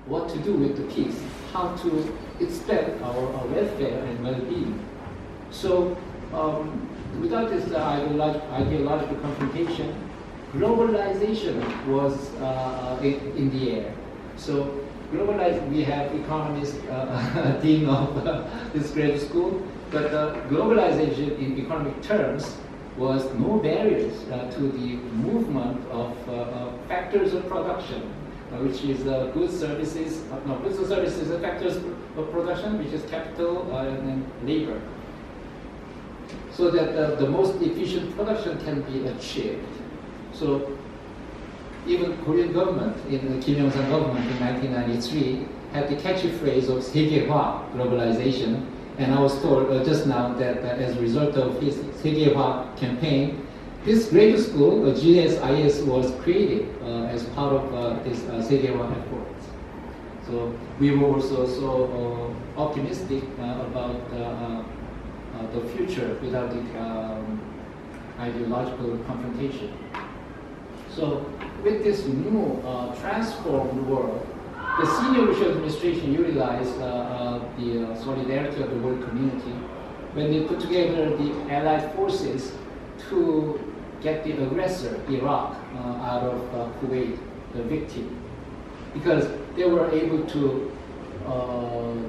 what to do with the peace, how to expand our welfare and well-being. So without this ideological confrontation, globalization was in the air. So we have economist dean of this graduate school, but globalization in economic terms was no barriers to the movement of factors of production, which is goods, services, goods and services are factors of production, which is capital and labor. So that the most efficient production can be achieved. So even Korean government, in the Kim Il-sung government in 1993, had the catchy phrase of 세계화, globalization. And I was told just now that as a result of his 세계화 campaign, this graduate school, GSIS, was created as part of this 세계화 effort. So we were also so optimistic about the future without the ideological confrontation. So with this new transformed world, the senior Bush administration utilized the solidarity of the world community when they put together the Allied forces to get the aggressor, Iraq, out of Kuwait, the victim. Because they were able to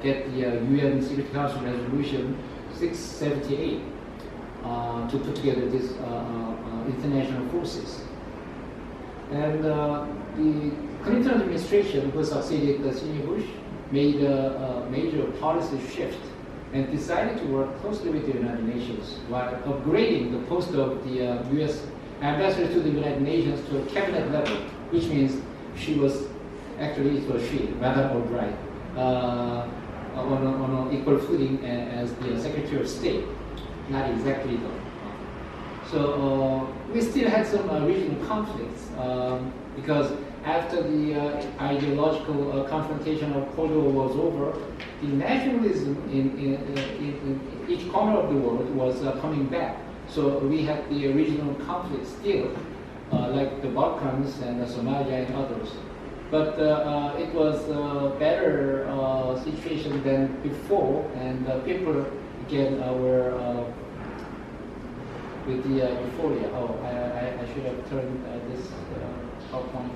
get the UN Security Council Resolution 678 to put together these international forces. And the Clinton administration, who succeeded the senior Bush, made a major policy shift and decided to work closely with the United Nations while upgrading the post of the U.S. ambassador to the United Nations to a cabinet level, which means she was, actually it was she, Madame Albright, on an equal footing as the Secretary of State. Not exactly though. So we still had some regional conflicts because after the ideological confrontation of Cold War was over, the nationalism in each corner of the world was coming back. So we had the regional conflicts still, like the Balkans and Somalia and others. But it was a better situation than before, and people again were with the euphoria. Oh, I should have turned this PowerPoint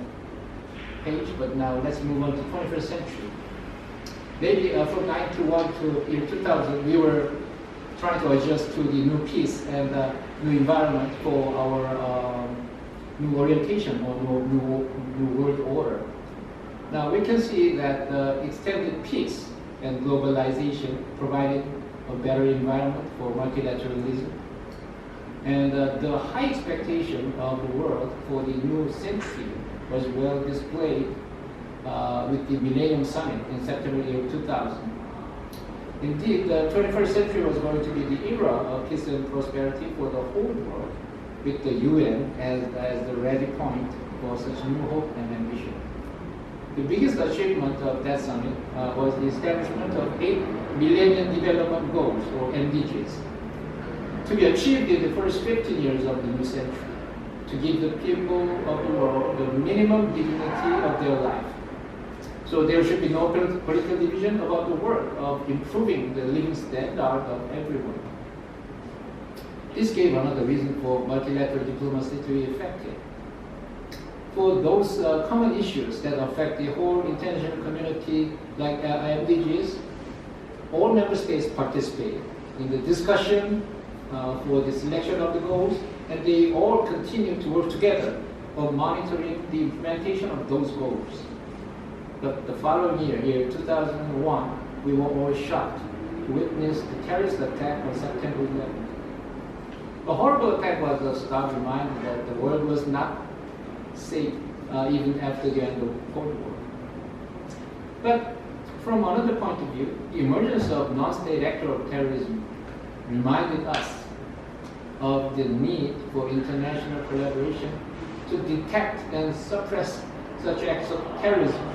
page, but now let's move on to 21st century. Maybe from 1991 to year 2000, we were trying to adjust to the new peace and new environment for our new orientation or new world order. Now we can see that extended peace and globalization provided a better environment for multilateralism. And the high expectation of the world for the new century was well displayed with the Millennium Summit in September 2000. Indeed, the 21st century was going to be the era of peace and prosperity for the whole world, with the UN as the ready point for such new hope and ambition. The biggest achievement of that summit was the establishment of 8 Millennium Development Goals, or MDGs, to be achieved in the first 15 years of the new century, to give the people of the world the minimum dignity of their life. So there should be no political division about the work of improving the living standard of everyone. This gave another reason for multilateral diplomacy to be effective. For those common issues that affect the whole international community, like MDGs, all member states participated in the discussion for the selection of the goals, and they all continue to work together on monitoring the implementation of those goals. But the following year, 2001, we were all shocked to witness the terrorist attack on September 11th. The horrible attack was a stark reminder that the world was not safe even after the end of the Cold War. But from another point of view, the emergence of non-state actor of terrorism reminded us of the need for international collaboration to detect and suppress such acts of terrorism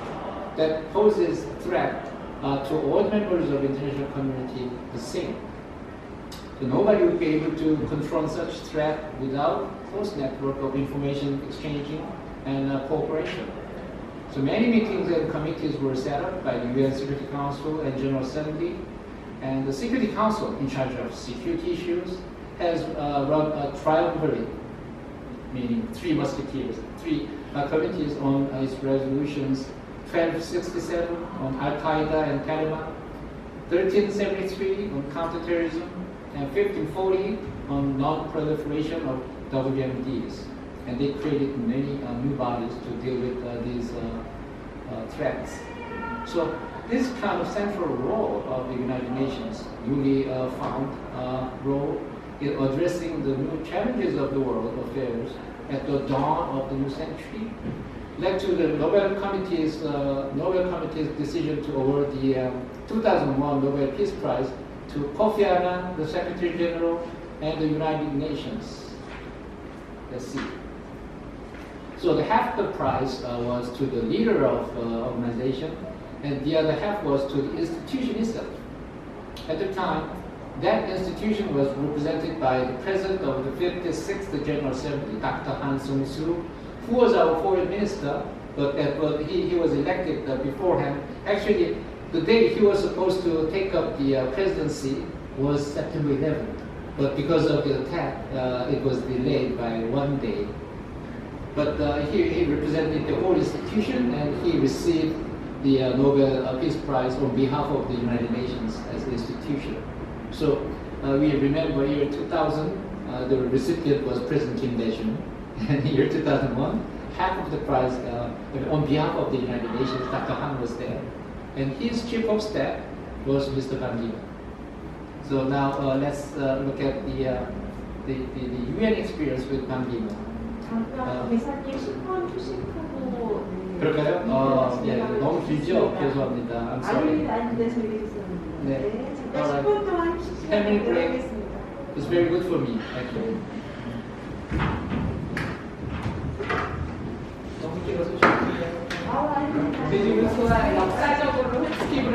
that poses a threat to all members of the international community the same. So nobody would be able to confront such threat without close network of information exchanging and cooperation. So many meetings and committees were set up by the UN Security Council and General Assembly. And the Security Council, in charge of security issues, has run a triumvirate, meaning three musketeers, three committees on its resolutions: 1267 on Al-Qaeda and Taliban, 1373 on counterterrorism, and 1540 on non-proliferation of WMDs. And they created many new bodies to deal with these threats. So this kind of central role of the United Nations, newly found role in addressing the new challenges of the world affairs at the dawn of the new century, led to the Nobel Committee's decision to award the 2001 Nobel Peace Prize to Kofi Annan, the Secretary General, and the United Nations. Let's see. So the half the prize was to the leader of the organization, and the other half was to the institution itself. At the time, that institution was represented by the president of the 56th General Assembly, Dr. Han Sung-soo, who was our foreign minister, but he was elected beforehand. Actually, the day he was supposed to take up the presidency was September 11th, but because of the attack, it was delayed by 1 day. But he represented the whole institution, and he received the Nobel Peace Prize on behalf of the United Nations as an institution. So we remember year 2000, the recipient was President Kim Dae-jung, and year 2001, half of the prize on behalf of the United Nations, Dr. Han was there, and his chief of staff was Mr. Ban Ki-moon. So now let's look at the UN experience with Ban Ki-moon. 대사님 10분 투식하고 그럴까요? 예, 너무 길죠? 죄송합니다. I'm sorry. 아니 근데 저희 있었는데 네. 제가 10분 동안 Family break. 하겠습니다. It's very good for me, actually. 너무 길어서 죄송해요. 아닙니다. 요즘은 역사적으로 스킵을